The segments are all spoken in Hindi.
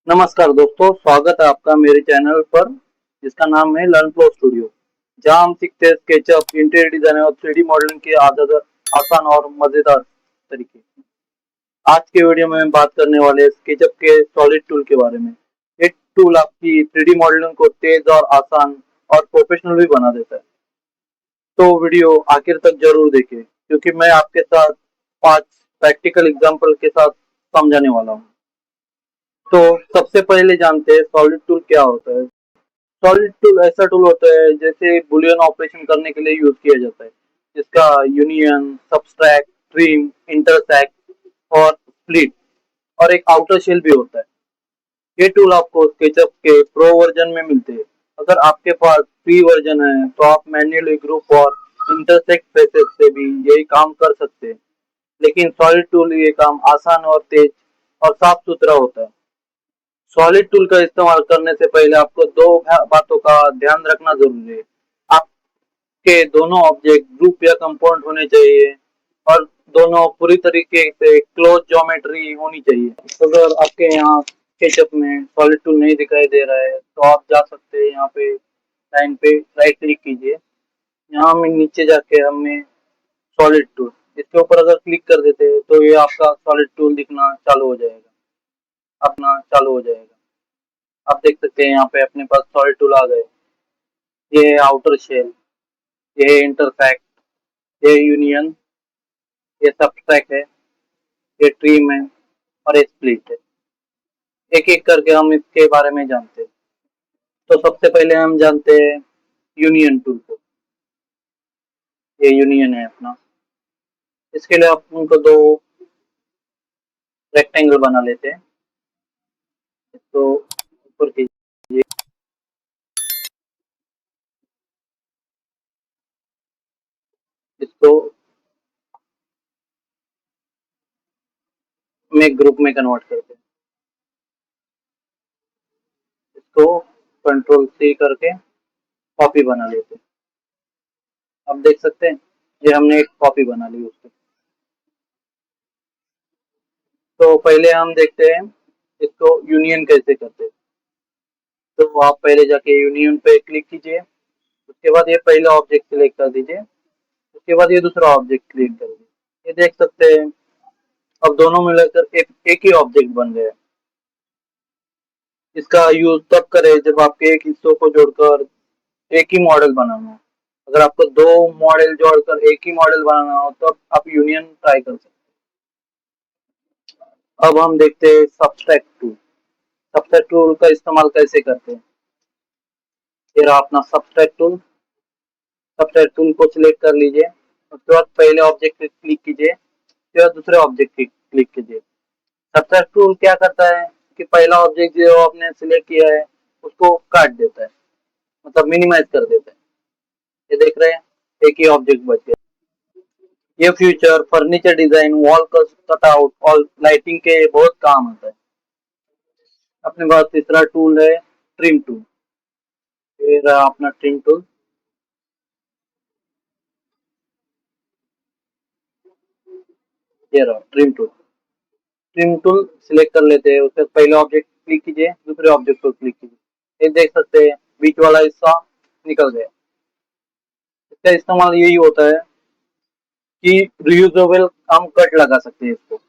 नमस्कार दोस्तों, स्वागत है आपका मेरे चैनल पर जिसका नाम है लर्न फ्लो स्टूडियो। जहां हम सीखते हैं स्केचअप, इंटीरियर डिजाइन और 3D मॉडलिंग के आसान और मजेदार तरीके। आज के वीडियो में हम बात करने वाले हैं स्केचअप के सॉलिड टूल के बारे में। एक टूल आपकी 3D मॉडलिंग को तेज और आसान और प्रोफेशनल भी बना देता है। तो वीडियो आखिर तक जरूर देखें क्योंकि मैं आपके साथ 5 प्रैक्टिकल एग्जांपल के साथ समझाने वाला हूँ। तो सबसे पहले जानते हैं सॉलिड टूल क्या होता है। सॉलिड टूल ऐसा टूल होता है जैसे बुलियन ऑपरेशन करने के लिए यूज किया जाता है, जिसका यूनियन, सब्सट्रैक्ट, ट्रिम, इंटरसेक्ट और स्प्लिट और एक आउटर शेल भी होता है। ये टूल आपको स्केचअप के प्रो वर्जन में मिलते हैं। अगर आपके पास फ्री वर्जन है तो आप मैन्युअली ग्रुप और इंटरसेक्ट फेसेस से भी यही काम कर सकते हैं, लेकिन सॉलिड टूल ये काम आसान और तेज और साफ सुथरा होता है। सॉलिड टूल का इस्तेमाल करने से पहले आपको दो बातों का ध्यान रखना जरूरी है। आपके दोनों ऑब्जेक्ट ग्रुप या कंपाउंड होने चाहिए और दोनों पूरी तरीके से क्लोज ज्योमेट्री होनी चाहिए। अगर आपके यहाँ स्केचअप में सॉलिड टूल नहीं दिखाई दे रहा है तो आप जा सकते हैं यहाँ पे लाइन पे राइट क्लिक कीजिए। यहाँ में नीचे जाके हमें सॉलिड टूल, इसके ऊपर अगर क्लिक कर देते हैं तो ये आपका सॉलिड टूल दिखना चालू हो जाएगा, अपना चालू हो जाएगा। आप देख सकते हैं यहाँ पे अपने पास सॉलिड टूल आ गए। ये आउटर शेल, ये इंटरसेक्ट, ये यूनियन, ये सब्सट्रैक्ट है, ये ट्रिम है और ये स्प्लिट है। एक एक करके हम इसके बारे में जानते हैं। तो सबसे पहले हम जानते हैं यूनियन टूल को। ये यूनियन है अपना। इसके लिए आप उनको दो रेक्टेंगल बना लेते हैं। तो ऊपर कीजिए, इसको में ग्रुप में कन्वर्ट करते हैं। इसको कंट्रोल सी करके कॉपी बना लेते हैं। आप देख सकते हैं ये हमने एक कॉपी बना ली उसकी। तो पहले हम देखते हैं इसको यूनियन कैसे करते हैं। तो आप पहले जाके यूनियन पे क्लिक कीजिए। उसके बाद ये पहला ऑब्जेक्ट सिलेक्ट कर दीजिए। उसके बाद ये दूसरा ऑब्जेक्ट क्लिक कर दीजिए। ये देख सकते हैं अब दोनों मिलाकर एक ही ऑब्जेक्ट बन गया। इसका यूज तब करें जब आपके एक हिस्सों को जोड़कर एक ही मॉडल बनाना हो। अगर आपको दो मॉडल जोड़कर एक ही मॉडल बनाना हो तो आप यूनियन ट्राई कर सकते हैं। अब हम देखते हैं सब्सट्रैक्ट टूल। सब्सट्रैक्ट टूल का इस्तेमाल कैसे करते हैं। ये रहा अपना सब्सट्रैक्ट टूल। सब्सट्रैक्ट टूल को सिलेक्ट कर लीजिए। उसके बाद पहले ऑब्जेक्ट पे क्लिक कीजिए, फिर दूसरे ऑब्जेक्ट पे क्लिक कीजिए। सब्सट्रैक्ट टूल क्या करता है कि पहला ऑब्जेक्ट जो आपने सिलेक्ट किया है उसको काट देता है, मतलब मिनिमाइज कर देता है। ये देख रहे हैं एक ही ऑब्जेक्ट बच गया। ये future furniture design, wall cutout और लाइटिंग के बहुत काम आता है। अपने पास तीसरा टूल है ट्रिम टूल। ये रहा अपना ट्रिम टूल। ये रहा trim tool. Trim tool select कर लेते हैं। उसके पहले ऑब्जेक्ट क्लिक कीजिए, दूसरे ऑब्जेक्ट पर क्लिक कीजिए। ये देख सकते हैं बीच वाला हिस्सा निकल गया। इसका इस्तेमाल यही होता है कि रियूजेबल हम कट लगा सकते हैं इसको।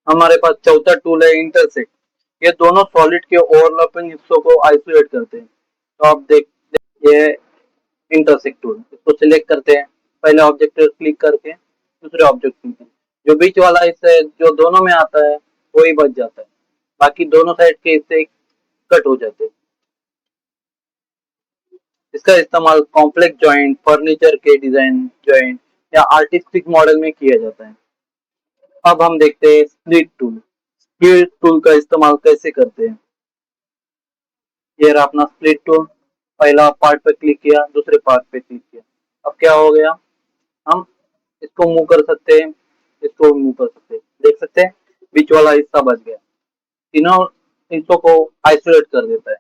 हमारे पास चौथा टूल है इंटरसेक्ट। ये दोनों सॉलिड के ओवरलैपिंग हिस्सों को आइसोलेट करते हैं। तो आप देख, ये इंटरसेक्ट टूल, इसको सिलेक्ट करते हैं। पहले ऑब्जेक्ट पर क्लिक करके दूसरे ऑब्जेक्ट क्लिक, जो बीच वाला हिस्सा है जो दोनों में आता है वही बच जाता है, बाकी दोनों साइड के हिस्से कट हो जाते हैं। इसका इस्तेमाल कॉम्प्लेक्स जॉइंट, फर्नीचर के डिजाइन जॉइंट या आर्टिस्टिक मॉडल में किया जाता है। अब हम देखते हैं स्प्लिट टूल। स्प्लिट टूल का इस्तेमाल कैसे करते हैं। ये रहा अपना स्प्लिट टूल। पहला पार्ट पे क्लिक किया, दूसरे पार्ट पे क्लिक किया। अब क्या हो गया, हम इसको मूव कर सकते हैं, इसको मूव कर सकते हैं। देख सकते हैं बीच वाला हिस्सा बच गया। तीनों हिस्सों को आइसोलेट कर देता है।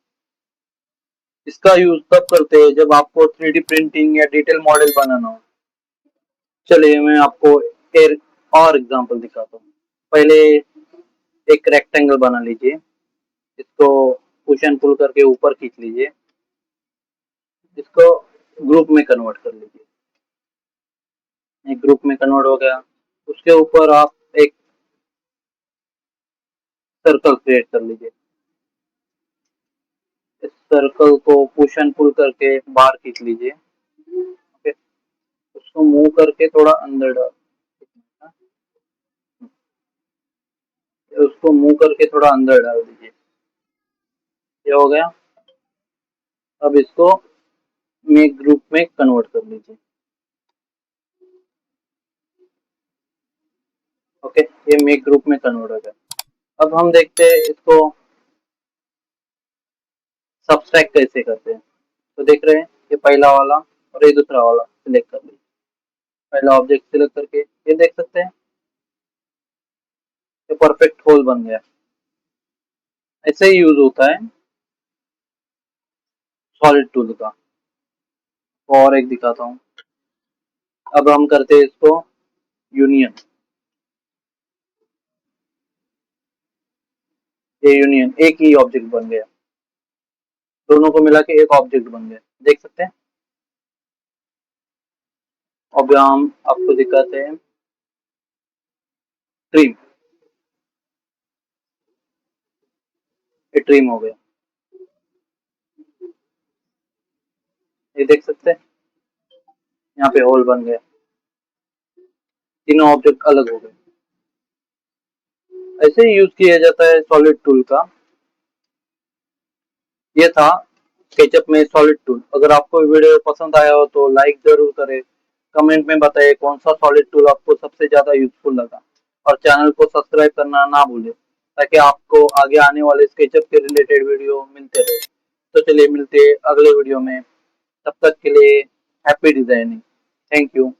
इसका यूज तब करते हैं जब आपको 3D प्रिंटिंग या डिटेल मॉडल बनाना हो। चलिए मैं आपको एक और एग्जांपल दिखाता हूँ। पहले एक रेक्टेंगल बना लीजिए। इसको पुश एंड पुल करके ऊपर खींच लीजिए, इसको ग्रुप में कन्वर्ट कर लीजिए। एक ग्रुप में कन्वर्ट हो गया, उसके ऊपर आप एक सर्कल क्रिएट कर लीजिए। इस सर्कल को पुश एंड पुल करके बाहर खींच लीजिए। ओके, उसको मूव करके थोड़ा अंदर डाल, उसको मूव करके थोड़ा अंदर डाल दीजिए। ये हो गया। अब इसको मेक ग्रुप में कन्वर्ट कर लीजिए। ओके, ये मेक ग्रुप में कन्वर्ट हो गया। अब हम देखते हैं इसको सब्सट्रैक्ट कैसे करते हैं। तो देख रहे हैं, ये पहला वाला और ये दूसरा वाला सिलेक्ट कर लीजिए। पहला ऑब्जेक्ट सिलेक्ट करके ये देख सकते हैं, ये परफेक्ट होल बन गया। ऐसे ही यूज होता है सॉलिड टूल का। और एक दिखाता हूँ। अब हम करते हैं इसको यूनियन। ये यूनियन एक ही ऑब्जेक्ट बन गया, दोनों को मिला के एक ऑब्जेक्ट बन गया, देख सकते हैं। अब हम आपको दिखाते हैं ट्रिम। ये ट्रिम हो गया, ये देख सकते हैं, यहाँ पे होल बन गया, तीनों ऑब्जेक्ट अलग हो गए। ऐसे ही यूज किया जाता है सॉलिड टूल का। ये था स्केचअप में सॉलिड टूल। अगर आपको वीडियो पसंद आया हो तो लाइक जरूर करें, कमेंट में बताइए कौन सा सॉलिड टूल आपको सबसे ज्यादा यूजफुल लगा, और चैनल को सब्सक्राइब करना ना भूलें ताकि आपको आगे आने वाले स्केचअप के रिलेटेड वीडियो मिलते रहे। तो चलिए मिलते हैं अगले वीडियो में, तब तक के लिए हैप्पी डिजाइनिंग। Thank you.